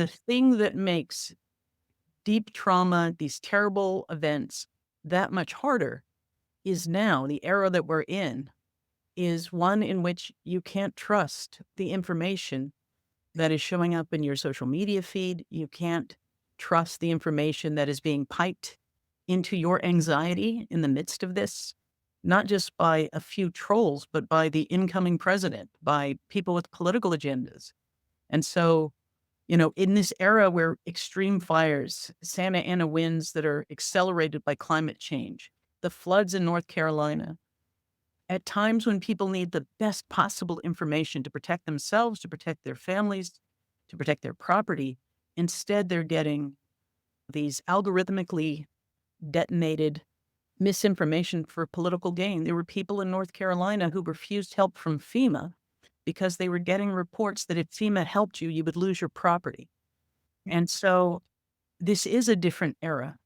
The thing that makes deep trauma, these terrible events, that much harder is now the era that we're in is one in which you can't trust the information that is showing up in your social media feed. You can't trust the information that is being piped into your anxiety in the midst of this, not just by a few trolls, but by the incoming president, by people with political agendas. And so, in this era where extreme fires, Santa Ana winds that are accelerated by climate change, the floods in North Carolina, at times when people need the best possible information to protect themselves, to protect their families, to protect their property, instead they're getting these algorithmically detonated misinformation for political gain. There were people in North Carolina who refused help from FEMA because they were getting reports that if FEMA helped you, you would lose your property. And so this is a different era.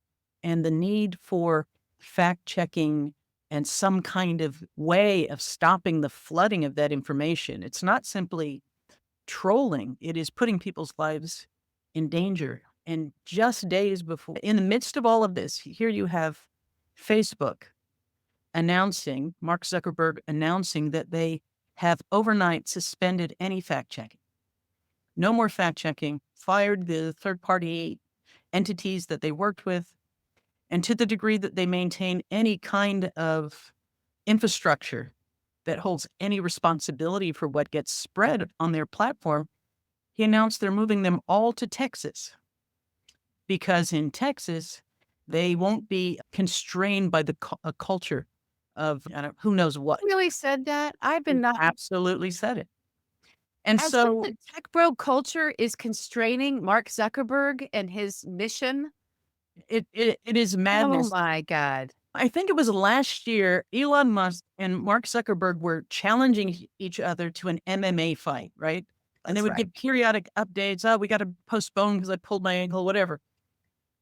And the need for fact checking and some kind of way of stopping the flooding of that information. It's not simply trolling, it is putting people's lives in danger. And just days before, in the midst of all of this, here you have Facebook announcing, Mark Zuckerberg announcing that they have overnight suspended any fact checking. No more fact checking, fired the third party entities that they worked with. And to the degree that they maintain any kind of infrastructure that holds any responsibility for what gets spread on their platform, he announced they're moving them all to Texas. Because in Texas, they won't be constrained by the a culture of who knows what. Really said that? I've He been not absolutely said it. And as if so the tech bro culture is constraining Mark Zuckerberg and his mission. it is Oh madness. my god. I think it was last year, Elon Musk and Mark Zuckerberg were challenging each other to an MMA fight, right? And they That's would right. give periodic updates. Oh, we got to postpone because I pulled my ankle, whatever.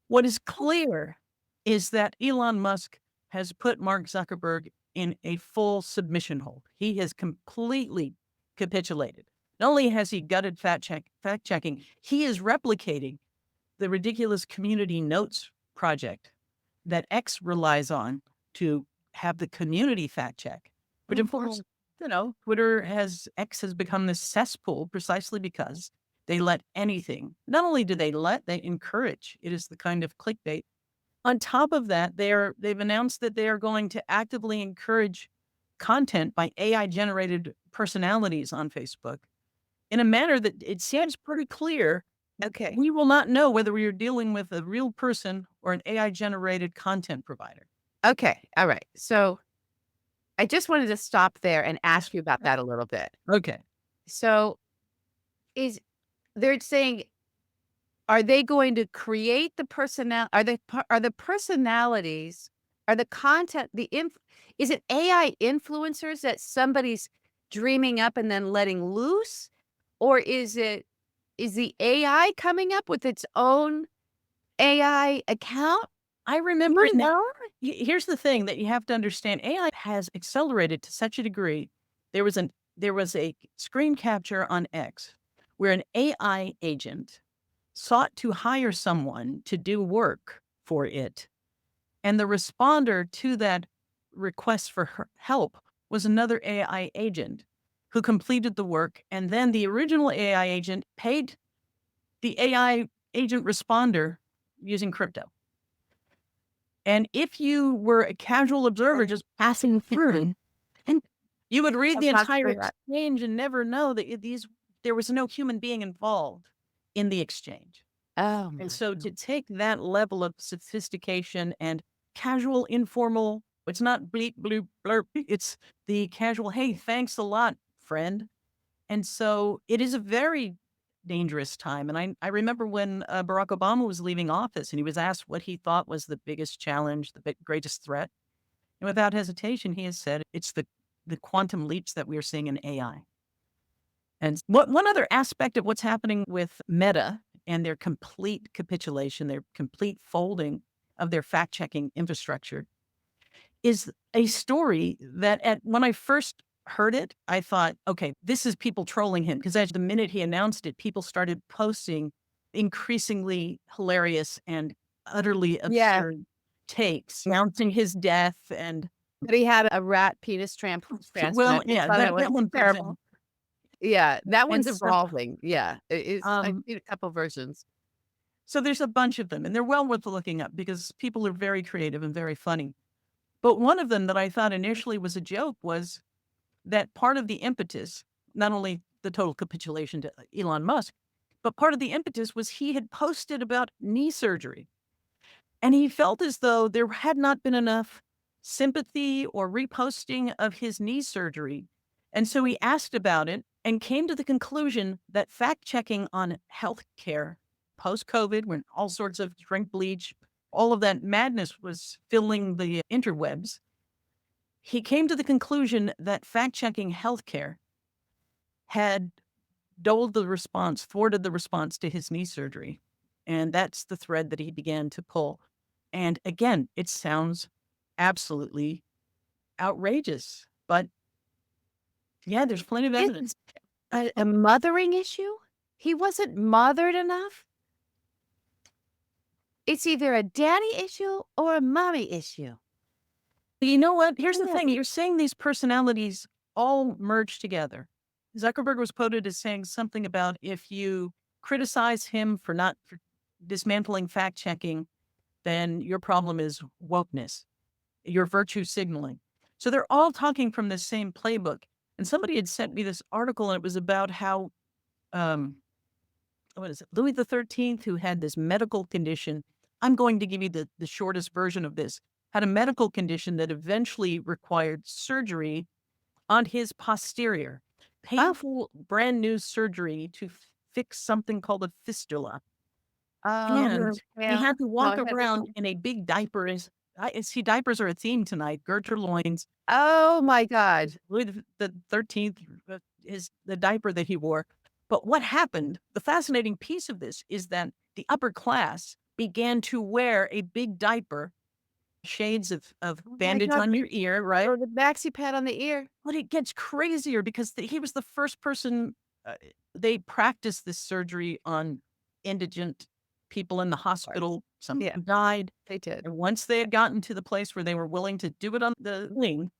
What is clear is that Elon Musk has put Mark Zuckerberg in a full submission hold. He has completely capitulated. Not only has he gutted fact checking, he is replicating the ridiculous community notes project that X relies on to have the community fact check. But of course, Mhm. X has become this cesspool precisely because they let anything, not only do they encourage, it is the kind of clickbait. On top of that, they've announced that they are going to actively encourage content by AI generated personalities on Facebook in a manner that it seems pretty clear Okay. we will not know whether we are dealing with a real person or an AI generated content provider. Okay. All right. So I just wanted to stop there and ask you about that a little bit. Okay. So is they're saying, are they going to create the personnel? Are the personalities? Are the content is it AI influencers that somebody's dreaming up and then letting loose, or is the AI coming up with its own AI account? I Do remember you now, know? here's the thing that you have to understand. AI has accelerated to such a degree. There was a screen capture on X where an AI agent sought to hire someone to do work for it. And the responder to that request for help was another AI agent who completed the work. And then the original AI agent paid the AI agent responder using crypto. And if you were a casual observer just passing through, and you would read That's the not entire true, right? exchange and never know that there was no human being involved in the exchange. Oh And my so to god. take that level of sophistication and casual, informal, it's not bleep, bloop, blurp, it's the casual, hey, thanks a lot, friend. And so it is a very dangerous time. And I remember when Barack Obama was leaving office and he was asked what he thought was the biggest challenge, the greatest threat. And without hesitation, he has said it's the quantum leaps that we are seeing in AI. And one other aspect of what's happening with Meta and their complete capitulation, their complete folding of their fact checking infrastructure is a story that when I first heard it, I thought, okay, this is people trolling him. Because the minute he announced it, people started posting increasingly hilarious and utterly Yeah, absurd takes, announcing his death and but he had a rat penis well, transplant. I yeah, thought it was that one, for terrible. example. Yeah, that And one's so, evolving. Yeah, it is. I've um, seen a couple versions. so there's a bunch of them, and they're well worth looking up because people are very creative and very funny. But one of them that I thought initially was a joke was that part of the impetus, not only the total capitulation to Elon Musk, but part of the impetus was he had posted about knee surgery. And he felt as though there had not been enough sympathy or reposting of his knee surgery. And so he asked about it and came to the conclusion that fact checking on healthcare post COVID, when all sorts of drink bleach, all of that madness was filling the interwebs, he came to the conclusion that fact checking healthcare had doled the response, thwarted the response to his knee surgery. And that's the thread that he began to pull. And again, it sounds absolutely outrageous, but yeah, there's plenty of evidence. It's a mothering issue? He wasn't mothered enough? It's either a daddy issue or a mommy issue. You know what? Here's the Yeah. thing. You're saying these personalities all merge together. Zuckerberg was quoted as saying something about if you criticize him for not for dismantling fact checking, then your problem is wokeness. Your virtue signaling. So they're all talking from the same playbook. And somebody had sent me this article, and it was about how, um, what is it, Louis the 13th, who had this medical condition. I'm going to give you the shortest version of this. Had a medical condition that eventually required surgery on his posterior, Oh, painful, brand new surgery to fix something called a fistula. And he yeah. had to Go walk ahead. around in a big diaper. I see diapers are a theme tonight. Gird your loins. Oh my god. Louis the 13th, is the diaper that he wore. But what happened, the fascinating piece of this is that the upper class began to wear a big diaper, shades of Oh my bandage god. on your ear, right? Or the maxi pad on the ear. But it gets crazier because he was the first person. They practiced this surgery on indigent people in the Of course. hospital. Some Yeah, died. they did. And once they had gotten to the place where they were willing to do it on the wing,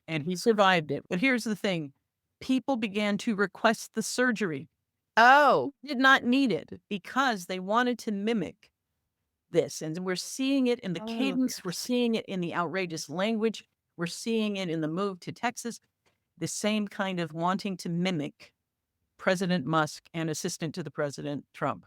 and he survived it. But here's the thing, people began to request the surgery, Oh. did not need it because they wanted to mimic this. And we're seeing it in the Oh. cadence, we're seeing it in the outrageous language, we're seeing it in the move to Texas, the same kind of wanting to mimic President Musk and assistant to the president, Trump.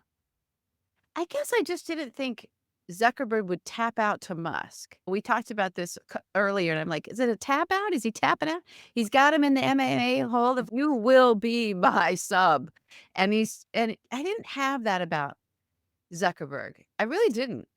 I guess I just didn't think Zuckerberg would tap out to Musk. We talked about this earlier, and I'm like, is it a tap out? Is he tapping out? He's got him in the MMA hold of you will be my sub. And I didn't have that about Zuckerberg. I really didn't.